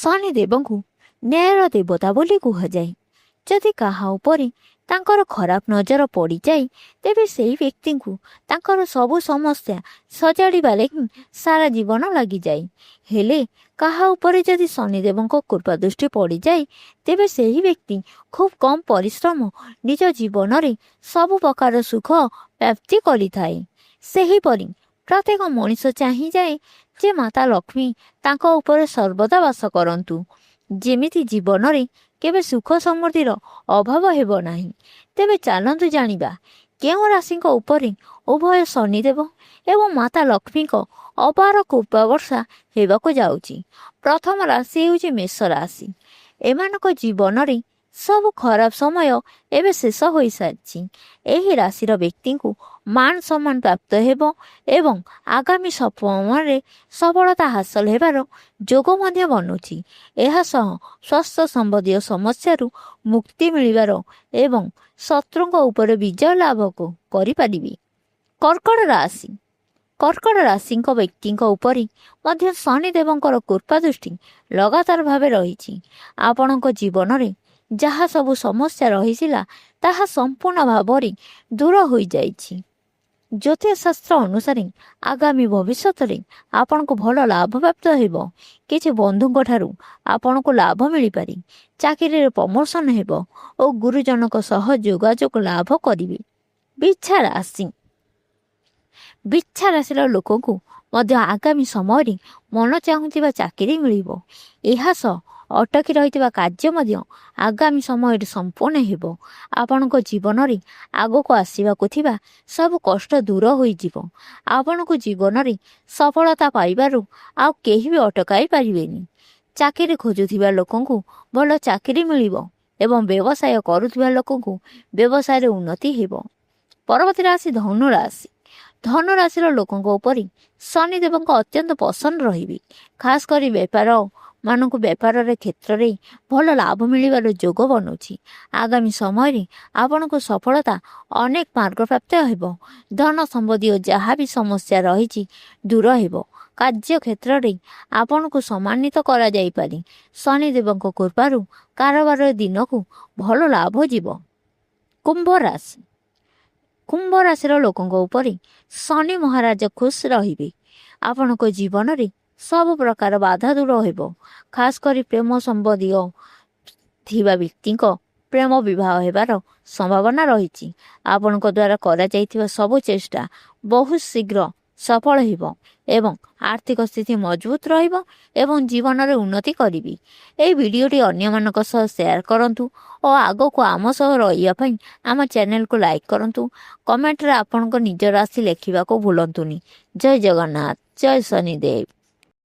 ଶନିଦେବଙ୍କୁ ନ୍ୟାୟର ଦେବତା ବୋଲି କୁହାଯାଏ। ଯଦି କାହା ଉପରେ ତାଙ୍କର ଖରାପ ନଜର ପଡ଼ିଯାଏ ତେବେ ସେହି ବ୍ୟକ୍ତିଙ୍କୁ ତାଙ୍କର ସବୁ ସମସ୍ୟା ସଜାଡ଼ିବାରେ ହିଁ ସାରା ଜୀବନ ଲାଗିଯାଏ। ହେଲେ କାହା ଉପରେ ଯଦି ଶନିଦେବଙ୍କ କୃପା ଦୃଷ୍ଟି ପଡ଼ିଯାଏ ତେବେ ସେହି ବ୍ୟକ୍ତି ଖୁବ୍ କମ୍ ପରିଶ୍ରମ ନିଜ ଜୀବନରେ ସବୁ ପ୍ରକାର ସୁଖ ପ୍ରାପ୍ତି କରିଥାଏ। ସେହିପରି ପ୍ରତ୍ୟେକ ମଣିଷ ଚାହିଁଯାଏ ଯେ ମାତା ଲକ୍ଷ୍ମୀ ତାଙ୍କ ଉପରେ ସର୍ବଦା ବାସ କରନ୍ତୁ, ଯେମିତି ଜୀବନରେ କେବେ ସୁଖ ସମୃଦ୍ଧିର ଅଭାବ ହେବ ନାହିଁ। ତେବେ ଚାଲନ୍ତୁ ଜାଣିବା କେଉଁ ରାଶିଙ୍କ ଉପରେ ଉଭୟ ଶନିଦେବ ଏବଂ ମାତା ଲକ୍ଷ୍ମୀଙ୍କ ଅପାର କୃପା ବର୍ଷା ହେବାକୁ ଯାଉଛି। ପ୍ରଥମ ରାଶି ହେଉଛି ମେଷ ରାଶି। ଏମାନଙ୍କ ଜୀବନରେ ସବୁ ଖରାପ ସମୟ ଏବେ ଶେଷ ହୋଇସାରିଛି। ଏହି ରାଶିର ବ୍ୟକ୍ତିଙ୍କୁ ମାନ ସମ୍ମାନ ପ୍ରାପ୍ତ ହେବ ଏବଂ ଆଗାମୀ ସମୟରେ ସଫଳତା ହାସଲ ହେବାର ଯୋଗ ମଧ୍ୟ ବନୁଛି। ଏହା ସହ ସ୍ୱାସ୍ଥ୍ୟ ସମ୍ବନ୍ଧୀୟ ସମସ୍ୟାରୁ ମୁକ୍ତି ମିଳିବାର ଏବଂ ଶତ୍ରୁଙ୍କ ଉପରେ ବିଜୟ ଲାଭ କରିପାରିବେ। କର୍କଟ ରାଶି। କର୍କଟ ରାଶିଙ୍କ ବ୍ୟକ୍ତିଙ୍କ ଉପରେ ମଧ୍ୟ ଶନିଦେବଙ୍କର କୃପା ଦୃଷ୍ଟି ଲଗାତାର ଭାବେ ରହିଛି। ଆପଣଙ୍କ ଜୀବନରେ ଯାହା ସବୁ ସମସ୍ୟା ରହିଥିଲା ତାହା ସମ୍ପୂର୍ଣ୍ଣ ଭାବରେ ଦୂର ହୋଇଯାଇଛି। ଜ୍ୟୋତିଷଶାସ୍ତ୍ର ଅନୁସାରେ ଆଗାମୀ ଭବିଷ୍ୟତରେ ଆପଣଙ୍କୁ ଭଲ ଲାଭ ପ୍ରାପ୍ତ ହେବ। କିଛି ବନ୍ଧୁଙ୍କ ଠାରୁ ଆପଣଙ୍କୁ ଲାଭ ମିଳିପାରେ। ଚାକିରିରେ ପ୍ରମୋସନ ହେବ ଓ ଗୁରୁଜନଙ୍କ ସହ ଯୋଗାଯୋଗ ଲାଭ କରିବେ। ବିଛା ରାଶି। ବିଛା ରାଶିର ଲୋକଙ୍କୁ ମଧ୍ୟ ଆଗାମୀ ସମୟରେ ମନ ଚାହୁଁଥିବା ଚାକିରି ମିଳିବ। ଏହା ସହ ଅଟକି ରହିଥିବା କାର୍ଯ୍ୟ ମଧ୍ୟ ଆଗାମୀ ସମୟରେ ସମ୍ପୂର୍ଣ୍ଣ ହେବ। ଆପଣଙ୍କ ଜୀବନରେ ଆଗକୁ ଆସିବାକୁ ଥିବା ସବୁ କଷ୍ଟ ଦୂର ହୋଇଯିବ। ଆପଣଙ୍କୁ ଜୀବନରେ ସଫଳତା ପାଇବାରୁ ଆଉ କେହି ବି ଅଟକାଇ ପାରିବେନି। ଚାକିରି ଖୋଜୁଥିବା ଲୋକଙ୍କୁ ଭଲ ଚାକିରି ମିଳିବ ଏବଂ ବ୍ୟବସାୟ କରୁଥିବା ଲୋକଙ୍କୁ ବ୍ୟବସାୟରେ ଉନ୍ନତି ହେବ। ପରବର୍ତ୍ତୀ ରାଶି ଧନୁ ରାଶି। ଧନୁ ରାଶିର ଲୋକଙ୍କ ଉପରେ ଶନିଦେବଙ୍କ ଅତ୍ୟନ୍ତ ପସନ୍ଦ ରହିବେ। ଖାସ୍ କରି ବେପାରମାନଙ୍କୁ ବେପାରରେ କ୍ଷେତ୍ରରେ ଭଲ ଲାଭ ମିଳିବାର ଯୋଗ ବନୁଛି। ଆଗାମୀ ସମୟରେ ଆପଣଙ୍କୁ ସଫଳତା ଅନେକ ମାର୍ଗ ପ୍ରାପ୍ତ ହେବ। ଧନ ସମ୍ବନ୍ଧୀୟ ଯାହା ବି ସମସ୍ୟା ରହିଛି ଦୂର ହେବ। କାର୍ଯ୍ୟକ୍ଷେତ୍ରରେ ଆପଣଙ୍କୁ ସମ୍ମାନିତ କରାଯାଇପାରେ। ଶନିଦେବଙ୍କ କୃପାରୁ କାରବାରରେ ଦିନକୁ ଭଲ ଲାଭ ଯିବ। କୁମ୍ଭ ରାଶି। କୁମ୍ଭ ରାଶିର ଲୋକଙ୍କ ଉପରେ ଶନି ମହାରାଜ ଖୁସ୍ ରହିବେ। ଆପଣଙ୍କ ଜୀବନରେ ସବୁ ପ୍ରକାର ବାଧା ଦୂର ହେବ। ଖାସ୍ କରି ପ୍ରେମ ସମ୍ବନ୍ଧୀୟ ଥିବା ବ୍ୟକ୍ତିଙ୍କ ପ୍ରେମ ବିବାହ ହେବାର ସମ୍ଭାବନା ରହିଛି। ଆପଣଙ୍କ ଦ୍ୱାରା କରାଯାଇଥିବା ସବୁ ଚେଷ୍ଟା ବହୁତ ଶୀଘ୍ର ସଫଳ ହେବ ଏବଂ ଆର୍ଥିକ ସ୍ଥିତି ମଜବୁତ ରହିବ ଏବଂ ଜୀବନରେ ଉନ୍ନତି କରିବେ। ଏହି ଭିଡ଼ିଓଟି ଅନ୍ୟମାନଙ୍କ ସହ ସେୟାର କରନ୍ତୁ ଓ ଆଗକୁ ଆମ ସହ ରହିବା ପାଇଁ ଆମ ଚ୍ୟାନେଲକୁ ଲାଇକ୍ କରନ୍ତୁ। କମେଣ୍ଟରେ ଆପଣଙ୍କ ନିଜ ରାଶି ଲେଖିବାକୁ ଭୁଲନ୍ତୁନି। ଜୟ ଜଗନ୍ନାଥ, ଜୟ ଶନିଦେବ।